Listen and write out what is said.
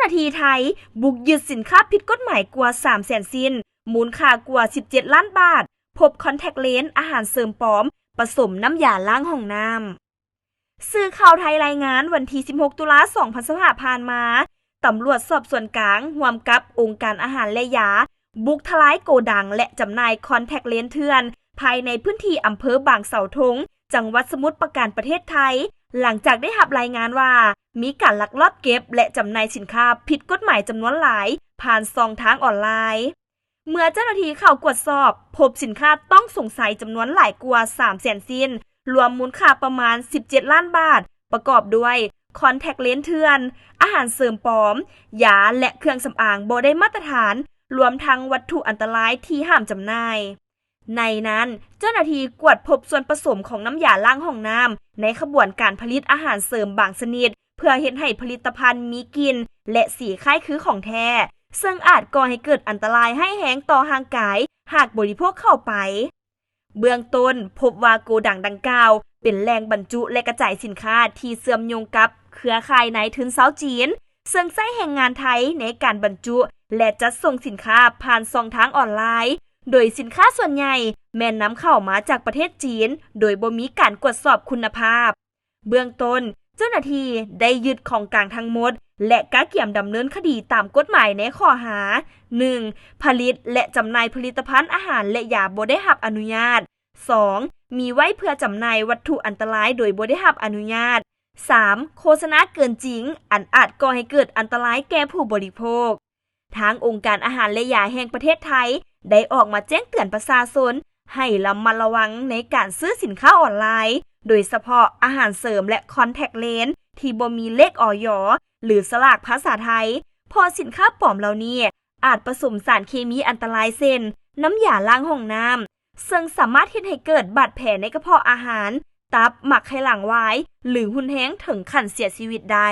หน้าที่ไทยบุกยึดสินค้าผิดกฎหมายกว่า 300,000 ชิ้นมูลค่ากว่า17ล้านบาทพบคอนแทคเลนส์อาหารเสริมปลอมผสมน้ำยาล้างห้องน้ำสื่อข่าวไทยรายงานวันที่16ตุลา2025ผ่านมาตำรวจสอบสวนกลางร่วมกับองค์การอาหารและยาบุกทลายโกดังและจำหน่ายคอนแทคเลนส์เถื่อนภายในพื้นที่อำเภอบางเสาธงจังหวัดสมุทรปราการประเทศไทยหลังจากได้รับรายงานว่ามีการลักลอบเก็บและจำหน่ายสินค้าผิดกฎหมายจำนวนหลายผ่านช่องทางออนไลน์เมื่อเจ้าหน้าที่เข้ากวดสอบพบสินค้าต้องสงสัยจำนวนหลายกว่า 300,000 ชิ้นรวมมูลค่าประมาณ17ล้านบาทประกอบด้วยคอนแทคเลนส์เถื่อนอาหารเสริมปลอมยาและเครื่องสำอางบ่ได้มาตรฐานรวมทั้งวัตถุอันตรายที่ห้ามจำหน่ายในนั้นเจ้าหน้าที่กวดพบส่วนผสมของน้ำยาล้างห้องน้ำในขบวนการผลิตอาหารเสริมบางชนิดเพื่อเฮ็ดให้ผลิตภัณฑ์มีกลิ่นและสีคล้ายคือของแท้ซึ่งอาจก่อให้เกิดอันตรายให้แห้งต่อร่างกายหากบริโภคเข้าไปเบื้องต้นพบว่าโกดังดังกล่าวเป็นแหล่งบรรจุและกระจายสินค้าที่เชื่อมโยงกับเครือข่ายนายทุนชาวจีนซึ่งใช้แรงงานไทยในการบรรจุและจัดส่งสินค้าผ่านช่องทางออนไลน์โดยสินค้าส่วนใหญ่แม่นนำเข้ามาจากประเทศจีนโดยบ่มีการตรวจสอบคุณภาพเบื้องต้นเจ้าหน้าที่ได้ยึดของกลางทั้งหมดและกะเกี่ยมดำเนินคดีตามกฎหมายในข้อหา 1. ผลิตและจำหน่ายผลิตภัณฑ์อาหารและยาบ่ได้รับอนุญาต 2. มีไว้เพื่อจำหน่ายวัตถุอันตรายโดยบ่ได้รับอนุญาต 3. โฆษณาเกินจริงอันอาจก่อให้เกิดอันตรายแก่ผู้บริโภคทางองค์การอาหารและยาแห่งประเทศไทยได้ออกมาแจ้งเตือนประชาชนให้ระมัดระวังในการซื้อสินค้าออนไลน์โดยเฉพาะอาหารเสริมและคอนแทคเลนส์ที่บ่มีเลขอย.หรือสลากภาษาไทยพอสินค้าปลอมเหล่านี้อาจผสมสารเคมีอันตรายเช่นน้ำยาล้างห้องน้ำซึ่งสามารถเฮ็ดให้เกิดบาดแผลในกระเพาะอาหารตับหมักไขหลังวายหรือหุ่นแห้งถึงขั้นเสียชีวิตได้